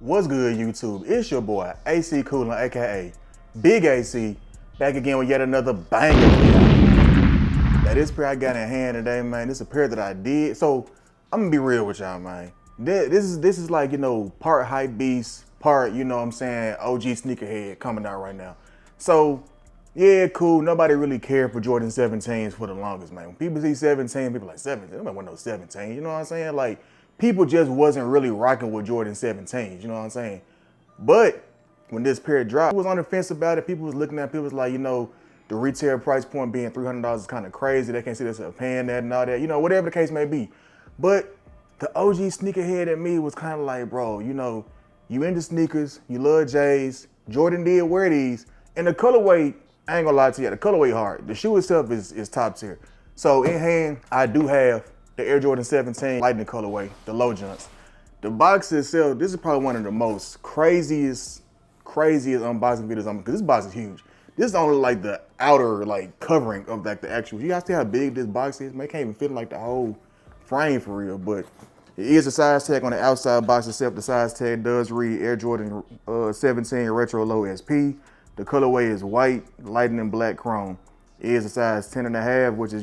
What's good, YouTube? It's your boy, AC Coolin, aka Big AC, back again with yet another banger. Now, this pair I got in hand today, man, this is a pair that I did. So, I'm gonna be real with y'all, man. This is like, part hype beast, part, OG sneakerhead coming out right now. So, yeah, cool. Nobody really cared for Jordan 17s for the longest, man. When people see 17, people like 17. Nobody want no 17. You know what I'm saying? Like, people just wasn't really rocking with Jordan 17s. You know what I'm saying? But when this pair dropped, I was on the fence about it. People was looking at it, people was like, the retail price point being $300 is kind of crazy. They can't see this paying that and all that. Whatever the case may be. But the OG sneakerhead at me was kind of like, bro, you into sneakers, you love J's. Jordan did wear these, and the colorway, I ain't gonna lie to you, the colorway hard. The shoe itself is top tier. So in hand, I do have the Air Jordan 17 Lightning colorway, the low jumps. The box itself, this is probably one of the most craziest unboxing videos because this box is huge. This is only like the outer covering of like the actual. You guys see how big this box is? Man, it can't even fit in like the whole frame for real, but it is a size tag on the outside box itself. The size tag does read Air Jordan 17 Retro Low SP. The colorway is white, lightning black chrome. It is a size 10.5, which is,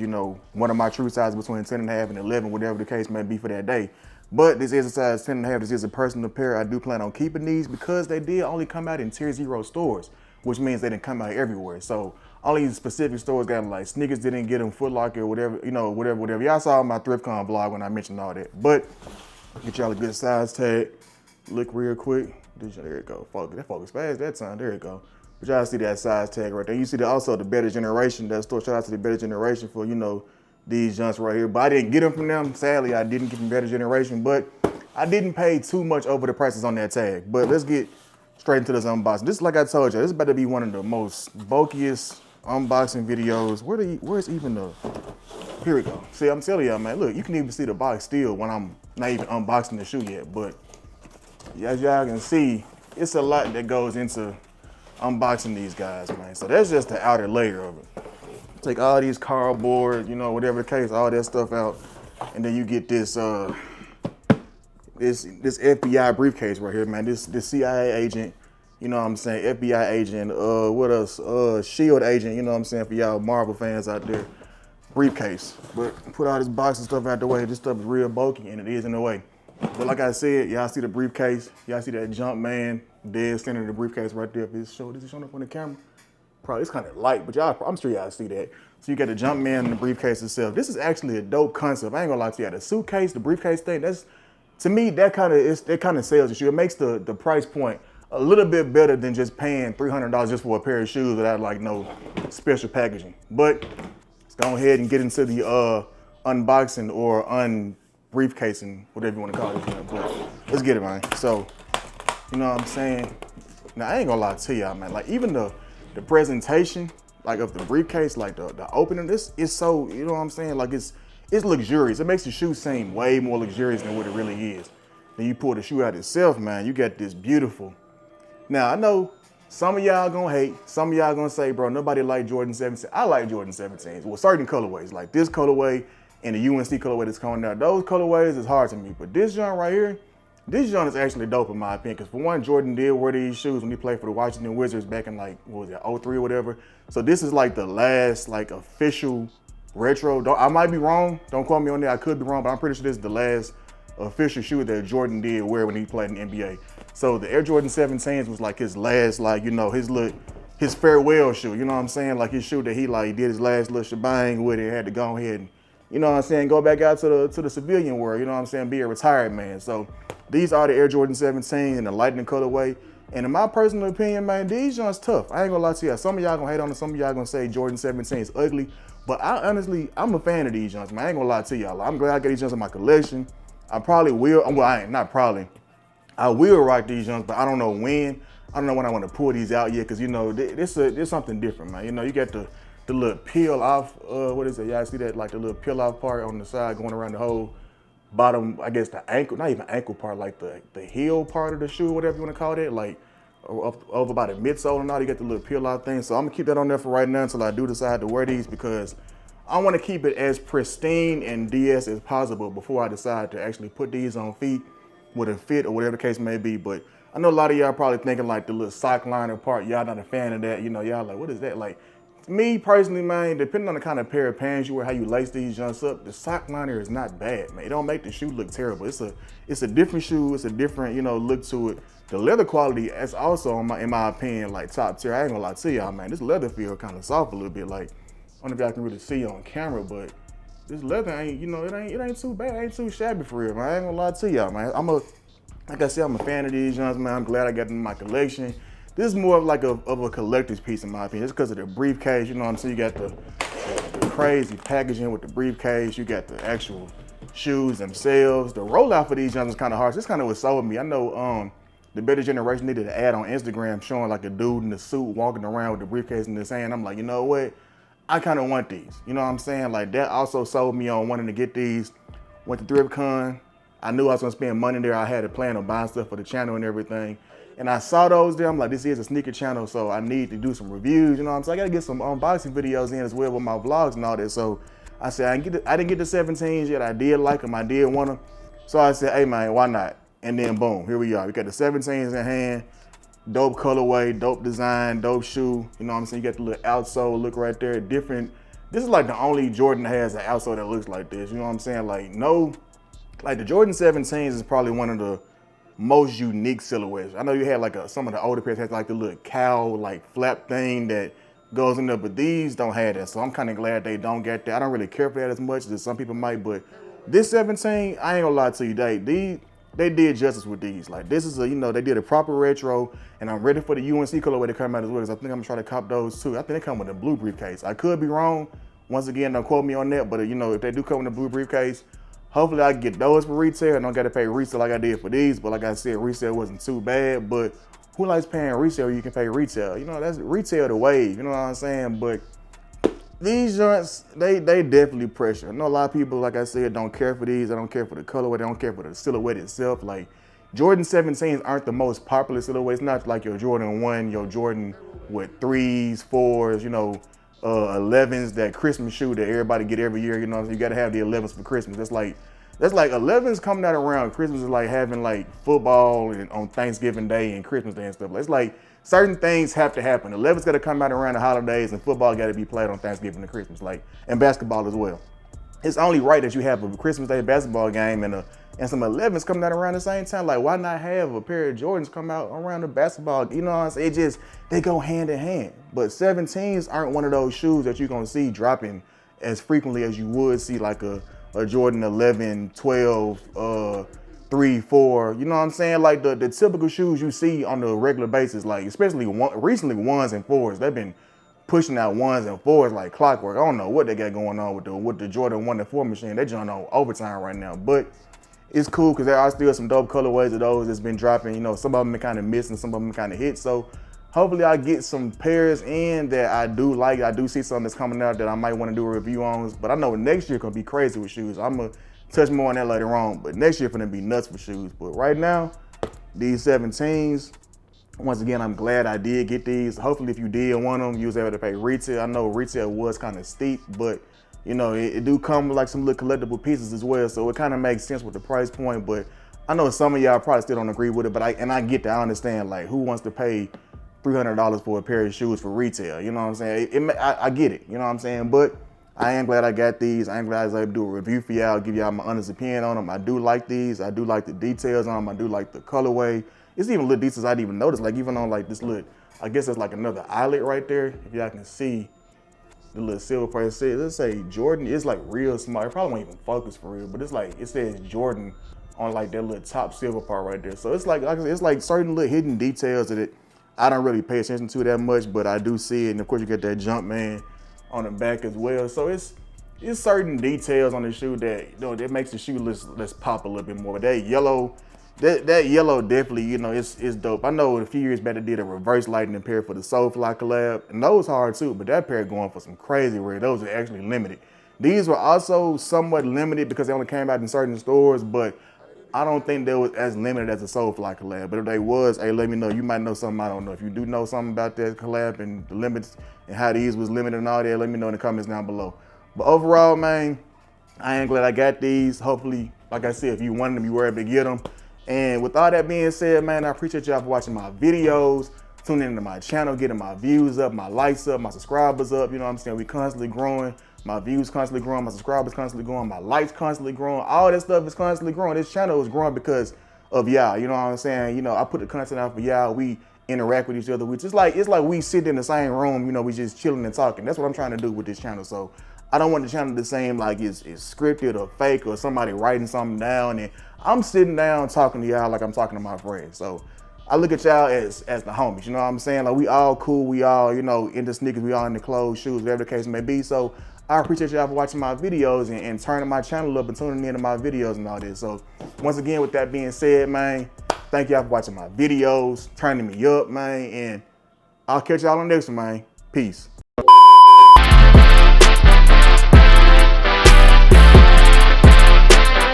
one of my true sizes between 10.5 and 11, whatever the case may be for that day. But this is a size 10.5. This is a personal pair. I do plan on keeping these because they did only come out in tier 0 stores, which means they didn't come out everywhere. So only specific stores got them. Like Sneakers didn't get them, Foot Locker, whatever, whatever. Y'all saw my ThriftCon vlog when I mentioned all that. But get y'all a good size tag. Look real quick. There it go. That focus fast that time. There it go. But y'all see that size tag right there. You see also the Better Generation. That store, shout out to the Better Generation for, these junks right here. But I didn't get them from them. Sadly, I didn't get from Better Generation. But I didn't pay too much over the prices on that tag. But let's get straight into this unboxing. This is like I told you, this is about to be one of the most bulkiest unboxing videos. Where's even the, here we go. See, I'm telling y'all, man, look, you can even see the box still when I'm not even unboxing the shoe yet. But as y'all can see, it's a lot that goes into unboxing these guys, man. So that's just the outer layer of it. Take all these cardboard, whatever the case, all that stuff out, and then you get this this FBI briefcase right here, man. This CIA agent, FBI agent, what else? Shield agent, for y'all Marvel fans out there. Briefcase. But put all this box and stuff out the way. This stuff is real bulky, and it is in the way. But like I said, y'all see the briefcase. Y'all see that jump man dead center of the briefcase right there. If it's showing up on the camera, probably it's kind of light, but I'm sure y'all see that. So you got the jump man and the briefcase itself. This is actually a dope concept. I ain't gonna lie to you. The suitcase, the briefcase thing, to me, that kind of sells the shoe. It makes the price point a little bit better than just paying $300 just for a pair of shoes without no special packaging. But let's go ahead and get into the unboxing or briefcasing, whatever you want to call it. But let's get it, man. So, you know what I'm saying? Now, I ain't gonna lie to y'all, man. Even the presentation, of the briefcase, the opening, this is so, you know what I'm saying? It's luxurious. It makes the shoe seem way more luxurious than what it really is. Then you pull the shoe out itself, man, you got this beautiful. Now, I know some of y'all gonna hate, some of y'all gonna say, bro, nobody like Jordan 17. I like Jordan 17s. Well, certain colorways, like this colorway and the UNC colorway that's coming out. Those colorways is hard to me, but this joint right here, this joint is actually dope in my opinion, because for one, Jordan did wear these shoes when he played for the Washington Wizards back in what was it, 03 or whatever. So this is the last official retro. I might be wrong, don't quote me on that, I could be wrong, but I'm pretty sure this is the last official shoe that Jordan did wear when he played in the NBA. So the Air Jordan 17s was his last, his farewell shoe, you know what I'm saying? His shoe that he did his last little shebang with it, had to go ahead and, go back out to the civilian world, be a retired man. So these are the Air Jordan 17 in the Lightning colorway. And in my personal opinion, man, these joints tough. I ain't gonna lie to you. Some of y'all gonna hate on it. Some of y'all gonna say Jordan 17 is ugly. But I'm a fan of these joints, man. I ain't gonna lie to y'all. I'm glad I got these joints in my collection. I probably will. Well, I will rock these joints, but I don't know when. I don't know when I want to pull these out yet, because this something different, man. You got the little peel off. What is it? Y'all see that? The little peel off part on the side going around the whole bottom, I guess the ankle, not even ankle part, the heel part of the shoe, whatever you want to call it, over by the midsole and all, you got the little peel out thing. So I'm gonna keep that on there for right now until I do decide to wear these, because I want to keep it as pristine and DS as possible before I decide to actually put these on feet with a fit or whatever the case may be. But I know a lot of y'all probably thinking like the little sock liner part, y'all not a fan of that. You know, y'all like, what is that? Like, me personally, man, depending on the kind of pair of pants you wear, how you lace these jumps up, the sock liner is not bad, man. It don't make the shoe look terrible. It's a different shoe. It's a different, you know, look to it. The leather quality is also, in my opinion, like top tier. I ain't gonna lie to y'all, man. This leather feel kind of soft a little bit. Like, I don't know if y'all can really see on camera, but this leather ain't, you know, it ain't too bad. It ain't too shabby for real, man. I ain't gonna lie to y'all, man. Like I said, I'm a fan of these jumps, man. I'm glad I got them in my collection. This is more of like of a collector's piece in my opinion. It's because of the briefcase, you know what I'm saying? You got the crazy packaging with the briefcase. You got the actual shoes themselves. The rollout for these jumps is kind of harsh. This kind of what sold me. I know the better generation needed an ad on Instagram showing like a dude in a suit walking around with the briefcase in his hand. I'm like, you know what? I kind of want these. You know what I'm saying? Like that also sold me on wanting to get these. Went to ThriftCon. I knew I was gonna spend money there. I had a plan on buying stuff for the channel and everything. And I saw those there. I'm like, this is a sneaker channel, so I need to do some reviews. You know what I'm saying? I gotta get some unboxing videos in as well with my vlogs and all that. So I said, I didn't get the 17s yet. I did like them. I did want them. So I said, hey man, why not? And then boom, here we are. We got the 17s in hand. Dope colorway, dope design, dope shoe. You know what I'm saying? You got the little outsole look right there. Different. This is like the only Jordan that has an outsole that looks like this. You know what I'm saying? Like the Jordan 17s is probably one of the most unique silhouettes. I know you had like some of the older pairs had like the little cow like flap thing that goes in there, but these don't have that. So I'm kind of glad they don't get that. I don't really care for that as much as some people might, but this 17, I ain't gonna lie to you, they did justice with these. Like this is you know, they did a proper retro, and I'm ready for the UNC colorway to come out as well, because I think I'm gonna try to cop those too. I think they come with a blue briefcase. I could be wrong. Once again, don't quote me on that, but you know, if they do come with a blue briefcase, hopefully I can get those for retail and don't gotta pay resale like I did for these. But like I said, resale wasn't too bad. But who likes paying resale? You can pay retail. You know, that's retail the wave. You know what I'm saying? But these joints, they definitely pressure. I know a lot of people, like I said, don't care for these. They don't care for the colorway. They don't care for the silhouette itself. Like Jordan 17s aren't the most popular silhouette. It's not like your Jordan 1, your Jordan with 3s, 4s, you know, 11s, that Christmas shoe that everybody get every year. You know, you got to have the 11s for Christmas. That's like 11s coming out around Christmas is like having like football and on Thanksgiving Day and Christmas Day and stuff. It's like certain things have to happen. 11s got to come out around the holidays, and football got to be played on Thanksgiving and Christmas, like, and basketball as well. It's only right that you have a Christmas Day basketball game and some 11s coming out around the same time. Like, why not have a pair of Jordans come out around the basketball? You know what I'm saying? They go hand in hand. But 17s aren't one of those shoes that you're gonna see dropping as frequently as you would see like a Jordan 11, 12, 3, 4. You know what I'm saying? Like the typical shoes you see on a regular basis, like especially recently 1s and 4s. They've been pushing out 1s and 4s like clockwork. I don't know what they got going on with the Jordan 1 and 4 machine. They're on overtime right now, but it's cool because there are still some dope colorways of those that's been dropping. You know, some of them are kind of missing, some of them kind of hit. So hopefully I get some pairs in that I do like. I do see something that's coming out that I might want to do a review on. But I know next year gonna be crazy with shoes. I'm gonna touch more on that later on. But next year gonna be nuts for shoes. But right now, these 17s, once again, I'm glad I did get these. Hopefully if you did want them, you was able to pay retail. I know retail was kind of steep, but you know, it do come with like some little collectible pieces as well. So it kind of makes sense with the price point. But I know some of y'all probably still don't agree with it, but I get that. I understand, like, who wants to pay $300 for a pair of shoes for retail? You know what I'm saying? I get it, you know what I'm saying? But I am glad I got these. I am glad I was able to do a review for y'all, give y'all my honest opinion on them. I do like these. I do like the details on them. I do like the colorway. It's even little details I didn't even notice, like even on like this little, I guess there's like another eyelet right there. If y'all can see the little silver part, let's say Jordan. It's like real small. It probably won't even focus for real, but it's like, it says Jordan on like that little top silver part right there. So it's like I said, it's like certain little hidden details that I don't really pay attention to that much, but I do see it. And of course you get that Jumpman on the back as well. So it's certain details on the shoe that, you know, that makes the shoe let's pop a little bit more. But that yellow definitely, you know, it's dope. I know a few years back they did a reverse lightning pair for the Soulfly collab, and those hard too, but that pair going for some crazy rare. Those are actually limited. These were also somewhat limited because they only came out in certain stores, but I don't think they was as limited as a Soulfly collab. But if they was, hey, let me know. You might know something I don't know. If you do know something about that collab and the limits and how these was limited and all that, let me know in the comments down below. But overall, man, I am glad I got these. Hopefully, like I said, if you wanted them, you were able to get them. And with all that being said, man, I appreciate y'all for watching my videos, tuning into my channel, getting my views up, my likes up, my subscribers up. You know what I'm saying? We constantly growing. My views constantly growing, my subscribers constantly growing, my likes constantly growing. All this stuff is constantly growing. This channel is growing because of y'all. You know what I'm saying? You know, I put the content out for y'all. We interact with each other. It's like we sit in the same room. You know, we just chilling and talking. That's what I'm trying to do with this channel. So I don't want the channel to seem like it's scripted or fake or somebody writing something down. And I'm sitting down talking to y'all like I'm talking to my friends. So I look at y'all as the homies, you know what I'm saying? Like, we all cool, we all, you know, into sneakers, we all into clothes, shoes, whatever the case may be. So I appreciate y'all for watching my videos and turning my channel up and tuning into my videos and all this. So once again, with that being said, man, thank y'all for watching my videos, turning me up, man, and I'll catch y'all on the next one, man. Peace.